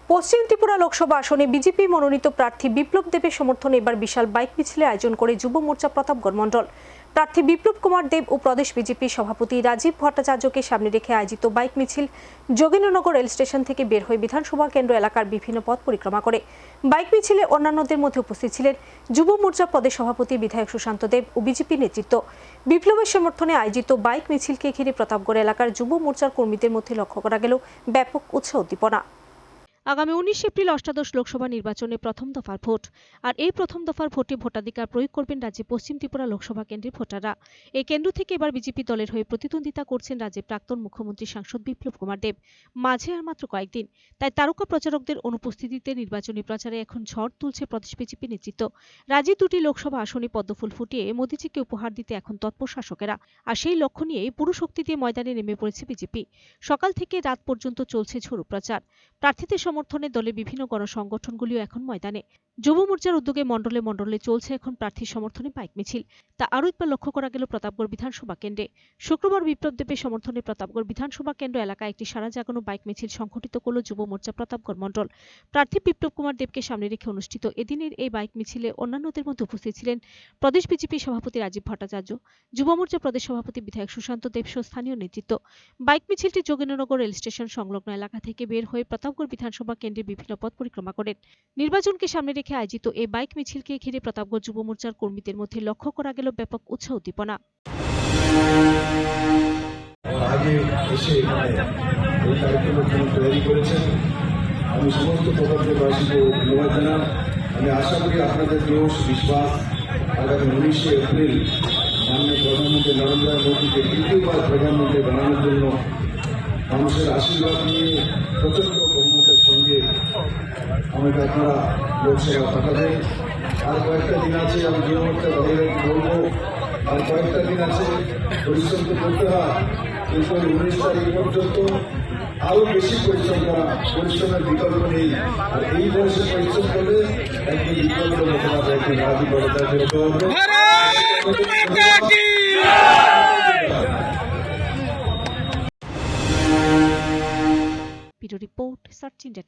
পশ্চিম ত্রিপুরা লোকসভা আসনে বিজেপি মনোনীত প্রার্থী বিপ্লব দেবের সমর্থনে এবার বিশাল বাইক মিছিলের আয়োজন করে যুব মোর্চা প্রতাপগড় মণ্ডল। প্রার্থী বিপ্লব কুমার দেব ও প্রদেশ বিজেপি সভাপতি রাজীব ভট্টাচার্যকে সামনে রেখে আয়োজিত বাইক মিছিল যোগেন্দ্রনগর রেল স্টেশন থেকে বের হয়ে বিধানসভা কেন্দ্র এলাকার বিভিন্ন পথ পরিক্রমা করে। বাইক মিছিলে অন্যান্যদের মধ্যে উপস্থিত ছিলেন যুব মোর্চা প্রদেশ সভাপতি বিধায়ক সুশান্ত দেব ও বিজেপি নেতৃত্ব। বিপ্লবের সমর্থনে আয়োজিত বাইক মিছিলকে ঘিরে প্রতাপগড় এলাকার যুব মোর্চার কর্মীদের মধ্যে লক্ষ্য করা গেল ব্যাপক উৎসাহ উদ্দীপনা। আগামী 19 এপ্রিল অষ্টাদশ লোকসভা নির্বাচনে প্রথম দফার ভোট। আর এই প্রথম দফার ভোটে ভোটাধিকার প্রয়োগ করবেন রাজ্যে পশ্চিম ত্রিপুরা লোকসভা কেন্দ্রের ভোটাররা। এই কেন্দ্র থেকে এবার বিজেপি দলের হয়ে প্রতিদ্বন্দ্বিতা করছেন রাজ্যের প্রাক্তন মুখ্যমন্ত্রী সাংসদ বিপ্লব কুমার দেব। মাঝে আর মাত্র কয়েকদিন, তাই তারকা প্রচারকদের অনুপস্থিতিতে নির্বাচনী প্রচারে এখন ঝড় তুলছে প্রদেশ বিজেপি নেতৃত্ব। রাজ্যে দুটি লোকসভা আসনে পদ্মফুল ফুটিয়ে মোদিজিকে উপহার দিতে এখন তৎপর শাসকেরা। আর সেই লক্ষ্য নিয়ে পুরো শক্তি দিয়ে ময়দানে নেমে পড়েছে বিজেপি। সকাল থেকে রাত পর্যন্ত চলছে ঝড়ো প্রচার। প্রার্থীদের সমর্থনে দলের বিভিন্ন গণসংগঠনগুলিও এখন ময়দানে। যুব মোর্চার উদ্যোগে মণ্ডলে মণ্ডলে চলছে এখন প্রার্থীর সমর্থনে বাইক মিছিল। তা আরও একবার লক্ষ্য করা গেল প্রতাপগড় বিধানসভা কেন্দ্রে। শুক্রবার বিপ্লব দেবের সমর্থনে প্রতাপগড় বিধানসভা কেন্দ্র এলাকায় একটি সারা জাগানো বাইক মিছিল সংঘটিত করল যুব মোর্চা প্রতাপগড় মণ্ডল। প্রার্থী বিপ্লব কুমার দেবকে সামনে রেখে অনুষ্ঠিত এদিনের এই বাইক মিছিলে অন্যান্যদের মধ্যে উপস্থিত ছিলেন প্রদেশ বিজেপি সভাপতি রাজীব ভট্টাচার্য, যুব মোর্চা প্রদেশ সভাপতি বিধায়ক সুশান্ত দেব সহ স্থানীয় নেতৃত্ব। বাইক মিছিলটি যোগেন্দ্রনগর রেল স্টেশন সংলগ্ন এলাকা থেকে বের হয়ে প্রতাপগড় বিধানসভা কেন্দ্রের বিভিন্ন পথ পরিক্রমা করেন। নির্বাচনকে সামনে রেখে আয়োজিত এই বাইক মিছিলকে ঘিরে প্রতাপগড় যুব মোর্চার কর্মীদের মধ্যে লক্ষ্য করা গেল ব্যাপক উৎসাহ উদ্দীপনা। আমি সমস্ত প্রকল্পবাসীকে ধন্যবাদ জানাই। আমি আশা করি আপনাদের জোশ বিশ্বাস আগামী 19 এপ্রিল মাননীয় প্রধানমন্ত্রী নরেন্দ্র মোদীকে তৃতীয়বার প্রধানমন্ত্রী বানানোর জন্য মানুষের আশীর্বাদ নিয়ে প্রচন্ড বহুমতের সঙ্গে আমাকে আপনারা লোকসভা পাঠাবেন। আর কয়েকটা দিন আছে, আমি যুব মোর্চা দলের বলবো, আর কয়েকটা দিন আছে, পরিশ্রম তো করতে হয়, কিন্তু 19 তারিখ পর্যন্ত আরো বেশি পরিশ্রম করা, পরিশ্রমের বিকল্প নেই। আর এই বয়সে পরিশ্রম করলে একদিন বিকল্প হতে পারবে, একদিন রাজি করে ভিডিও রিপোর্ট সার্চ ইন্ডিয়া।